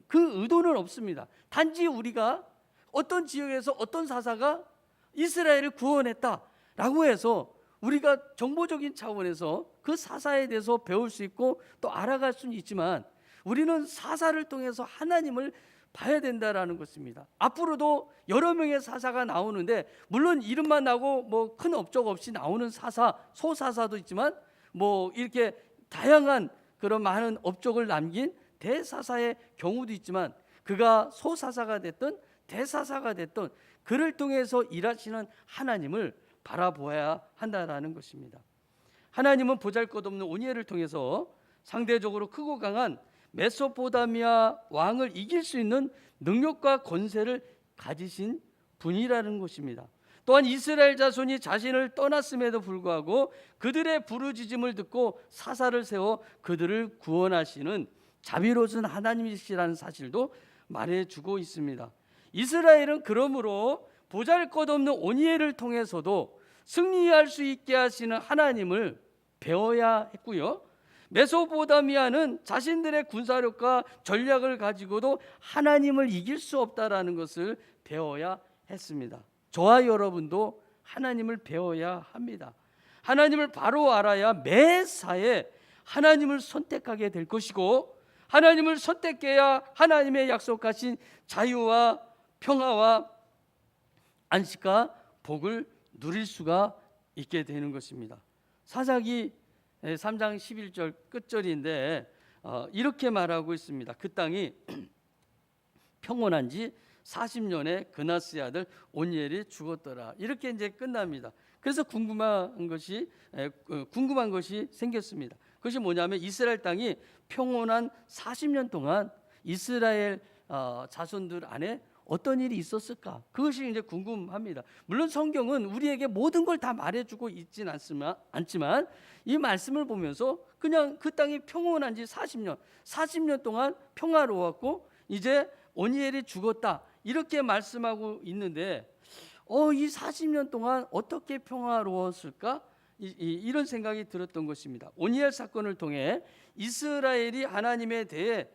그 의도는 없습니다. 단지 우리가 어떤 지역에서 어떤 사사가 이스라엘을 구원했다라고 해서 우리가 정보적인 차원에서 그 사사에 대해서 배울 수 있고 또 알아갈 수는 있지만 우리는 사사를 통해서 하나님을 봐야 된다라는 것입니다. 앞으로도 여러 명의 사사가 나오는데 물론 이름만 나고 뭐 큰 업적 없이 나오는 사사, 소사사도 있지만 뭐 이렇게 다양한 그런 많은 업적을 남긴 대사사의 경우도 있지만 그가 소사사가 됐든 대사사가 됐든 그를 통해서 일하시는 하나님을 바라보아야 한다라는 것입니다. 하나님은 보잘것없는 온니엘을 통해서 상대적으로 크고 강한 메소포다미아 왕을 이길 수 있는 능력과 권세를 가지신 분이라는 것입니다. 또한 이스라엘 자손이 자신을 떠났음에도 불구하고 그들의 부르짖음을 듣고 사사를 세워 그들을 구원하시는 자비로우신 하나님이시라는 사실도 말해주고 있습니다. 이스라엘은 그러므로 보잘것없는 온니엘을 통해서도 승리할 수 있게 하시는 하나님을 배워야 했고요. 메소포다미아는 자신들의 군사력과 전략을 가지고도 하나님을 이길 수 없다라는 것을 배워야 했습니다. 저와 여러분도 하나님을 배워야 합니다. 하나님을 바로 알아야 매사에 하나님을 선택하게 될 것이고 하나님을 선택해야 하나님의 약속하신 자유와 평화와 안식과 복을 누릴 수가 있게 되는 것입니다. 사사기 3장 11절 끝절인데 이렇게 말하고 있습니다. 그 땅이 평온한 지 40년에 그나스의 아들 온니엘이 죽었더라. 이렇게 이제 끝납니다. 그래서 궁금한 것이 생겼습니다. 그것이 뭐냐면 이스라엘 땅이 평온한 40년 동안 이스라엘 자손들 안에 어떤 일이 있었을까? 그것이 이제 궁금합니다. 물론 성경은 우리에게 모든 걸 다 말해주고 있진 않지만 이 말씀을 보면서 그냥 그 땅이 평온한 지 40년 동안 평화로웠고 이제 온니엘이 죽었다 이렇게 말씀하고 있는데 이 40년 동안 어떻게 평화로웠을까? 이런 생각이 들었던 것입니다. 온니엘 사건을 통해 이스라엘이 하나님에 대해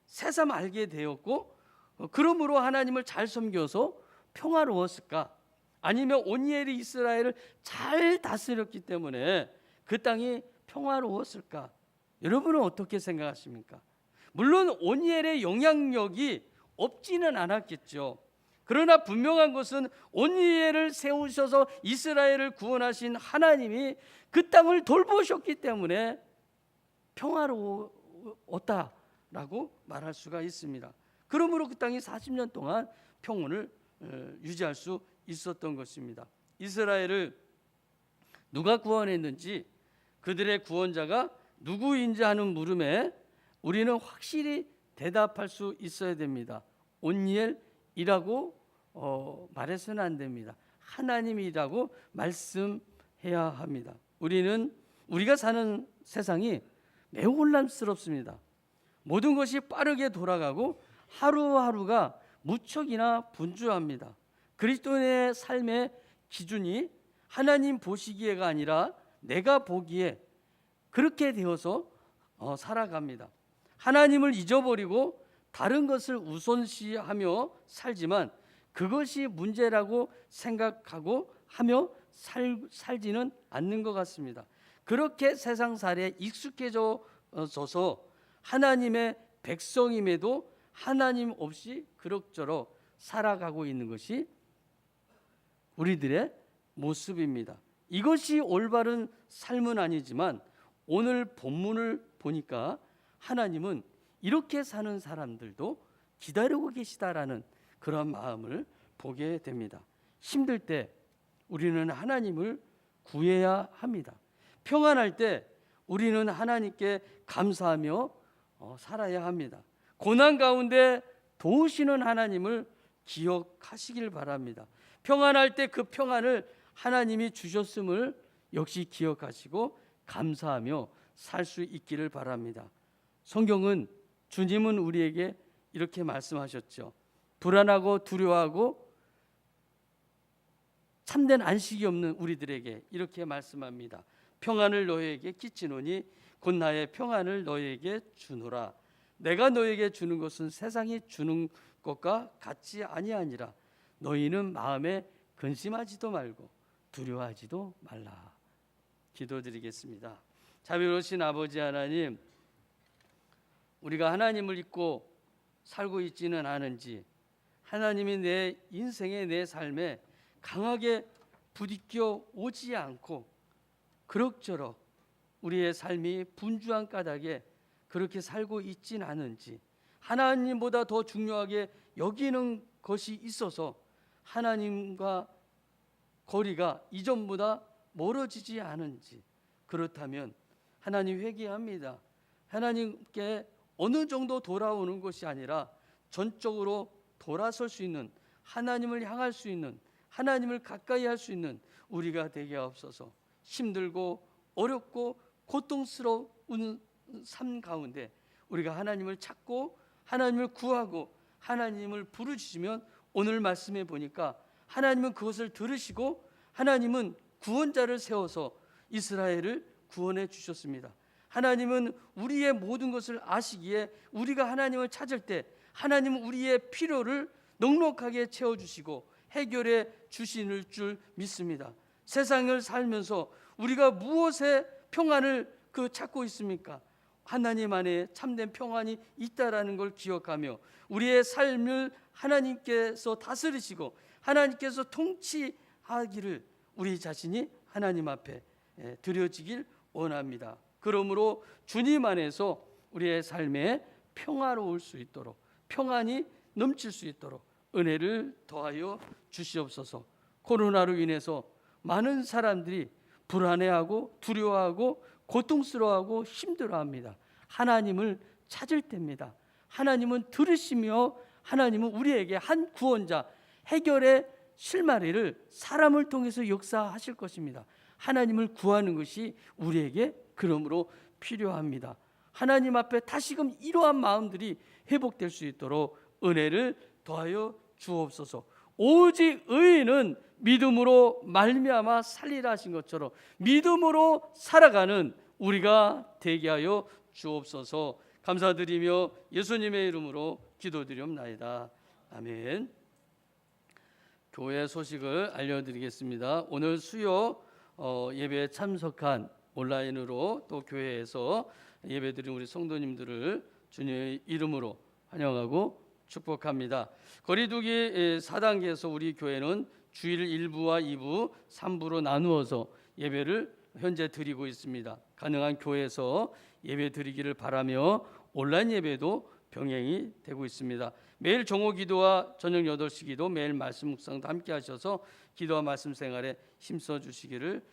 새삼 알게 되었고 그러므로 하나님을 잘 섬겨서 평화로웠을까? 아니면 온니엘이 이스라엘을 잘 다스렸기 때문에 그 땅이 평화로웠을까? 여러분은 어떻게 생각하십니까? 물론 온니엘의 영향력이 없지는 않았겠죠. 그러나 분명한 것은 온니엘을 세우셔서 이스라엘을 구원하신 하나님이 그 땅을 돌보셨기 때문에 평화로웠다라고 말할 수가 있습니다. 그러므로 그 땅이 40년 동안 평온을 유지할 수 있었던 것입니다. 이스라엘을 누가 구원했는지 그들의 구원자가 누구인지 하는 물음에 우리는 확실히 대답할 수 있어야 됩니다. 온니엘이라고 말해서는 안 됩니다. 하나님이라고 말씀해야 합니다. 우리가 사는 세상이 매우 혼란스럽습니다. 모든 것이 빠르게 돌아가고 하루하루가 무척이나 분주합니다. 그리스도인의 삶의 기준이 하나님 보시기에가 아니라 내가 보기에 그렇게 되어서 살아갑니다. 하나님을 잊어버리고 다른 것을 우선시하며 살지만 그것이 문제라고 생각하고 하며 살지는 않는 것 같습니다. 그렇게 세상살이에 익숙해져서 하나님의 백성임에도 하나님 없이 그럭저럭 살아가고 있는 것이 우리들의 모습입니다. 이것이 올바른 삶은 아니지만 오늘 본문을 보니까 하나님은 이렇게 사는 사람들도 기다리고 계시다라는 그런 마음을 보게 됩니다. 힘들 때 우리는 하나님을 구해야 합니다. 평안할 때 우리는 하나님께 감사하며 살아야 합니다. 고난 가운데 도우시는 하나님을 기억하시길 바랍니다. 평안할 때 그 평안을 하나님이 주셨음을 역시 기억하시고 감사하며 살 수 있기를 바랍니다. 성경은 주님은 우리에게 이렇게 말씀하셨죠. 불안하고 두려워하고 참된 안식이 없는 우리들에게 이렇게 말씀합니다. 평안을 너희에게 끼치노니 곧 나의 평안을 너희에게 주노라. 내가 너희에게 주는 것은 세상이 주는 것과 같지 아니하니라. 너희는 마음에 근심하지도 말고 두려워하지도 말라. 기도드리겠습니다. 자비로우신 아버지 하나님, 우리가 하나님을 잊고 살고 있지는 않은지 하나님이 내 인생에 내 삶에 강하게 부딪혀 오지 않고 그럭저럭 우리의 삶이 분주한 까닭에 그렇게 살고 있진 않은지 하나님보다 더 중요하게 여기는 것이 있어서 하나님과 거리가 이전보다 멀어지지 않은지 그렇다면 하나님 회개합니다. 하나님께 어느 정도 돌아오는 것이 아니라 전적으로 돌아설 수 있는 하나님을 향할 수 있는 하나님을 가까이 할 수 있는 우리가 되게 하옵소서. 힘들고 어렵고 고통스러운 삶 가운데 우리가 하나님을 찾고 하나님을 구하고 하나님을 부르짖으면 오늘 말씀에 보니까 하나님은 그것을 들으시고 하나님은 구원자를 세워서 이스라엘을 구원해 주셨습니다. 하나님은 우리의 모든 것을 아시기에 우리가 하나님을 찾을 때 하나님은 우리의 필요를 넉넉하게 채워주시고 해결해 주시는 줄 믿습니다. 세상을 살면서 우리가 무엇에 평안을 찾고 있습니까? 하나님 안에 참된 평안이 있다라는 걸 기억하며 우리의 삶을 하나님께서 다스리시고 하나님께서 통치하기를 우리 자신이 하나님 앞에 드려지길 원합니다. 그러므로 주님 안에서 우리의 삶에 평화로울 수 있도록 평안이 넘칠 수 있도록 은혜를 더하여 주시옵소서. 코로나로 인해서 많은 사람들이 불안해하고 두려워하고 고통스러워하고 힘들어합니다. 하나님을 찾을 때입니다. 하나님은 들으시며 하나님은 우리에게 한 구원자 해결의 실마리를 사람을 통해서 역사하실 것입니다. 하나님을 구하는 것이 우리에게 그러므로 필요합니다. 하나님 앞에 다시금 이러한 마음들이 회복될 수 있도록 은혜를 더하여 주옵소서. 오직 의인은 믿음으로 말미암아 살리라 하신 것처럼 믿음으로 살아가는 우리가 되게 하여 주옵소서. 감사드리며 예수님의 이름으로 기도드리옵나이다. 아멘. 교회 소식을 알려드리겠습니다. 오늘 수요 예배에 참석한 온라인으로 또 교회에서 예배드린 우리 성도님들을 주님의 이름으로 환영하고 축복합니다. 거리두기 4단계에서 우리 교회는 주일 1부와 2부, 3부로 나누어서 예배를 현재 드리고 있습니다. 가능한 교회에서 예배 드리기를 바라며 온라인 예배도 병행이 되고 있습니다. 매일 정오 기도와 저녁 8시 기도, 매일 말씀 묵상도 함께 하셔서 기도와 말씀 생활에 힘써 주시기를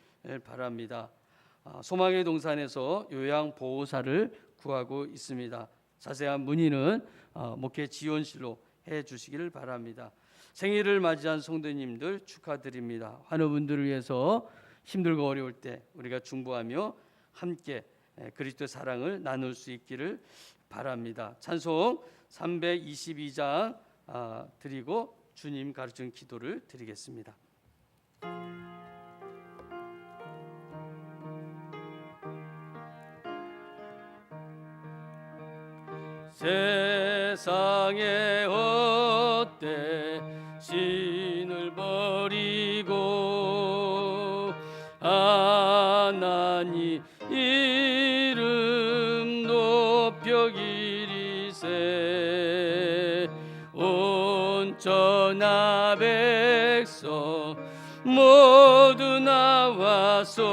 바랍니다. 소망의 동산에서 요양보호사를 구하고 있습니다. 자세한 문의는 목회 지원실로 해 주시기를 바랍니다. 생일을 맞이한 성도님들 축하드립니다. 환우분들을 위해서 힘들고 어려울 때 우리가 중보하며 함께 그리스도의 사랑을 나눌 수 있기를 바랍니다. 찬송 322장 드리고 주님 가르친 기도를 드리겠습니다. 세상에 헛돼 신을 버리고 하나님 이름 높여 기리세 온천하 백성 모두 나와서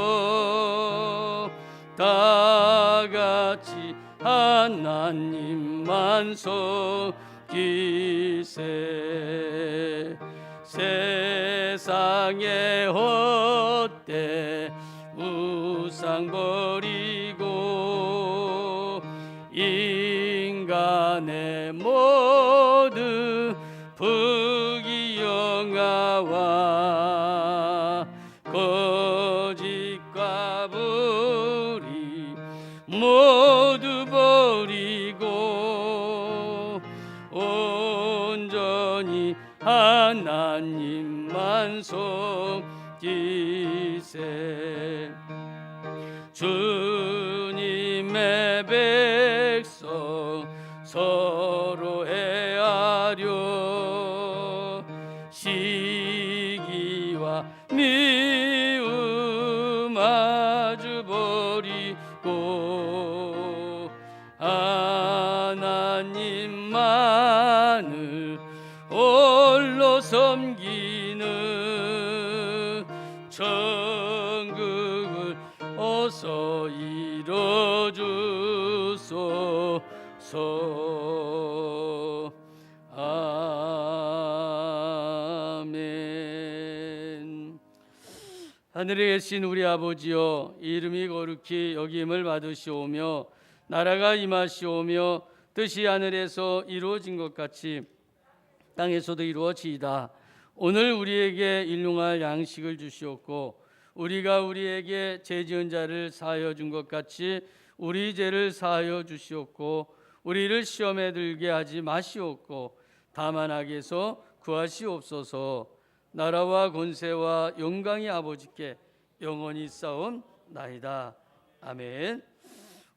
다같이 하나님만 섬기세 세상에 헛돼 우상 버리고 인간의 모든 부귀영화와 거짓과 불의 모두 버리고 온전히 하나님만 섬기세 주님의 백성 서로 헤아려 시기와 미움 아주 버리고 하나님만을 홀로 섬기는 천국을 어서 이뤄주소서. 아멘. 하늘에 계신 우리 아버지여, 이름이 거룩히 여김을 받으시오며 나라가 임하시오며 뜻이 하늘에서 이루어진 것 같이 땅에서도 이루어지이다. 오늘 우리에게 일용할 양식을 주시옵고 우리가 우리에게 죄 지은 자를 사하여 준 것 같이 우리 죄를 사하여 주시옵고 우리를 시험에 들게 하지 마시옵고 다만 악에서 구하시옵소서. 나라와 권세와 영광이 아버지께 영원히 싸움나이다. 아멘.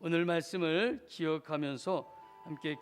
오늘 말씀을 기억하면서 함께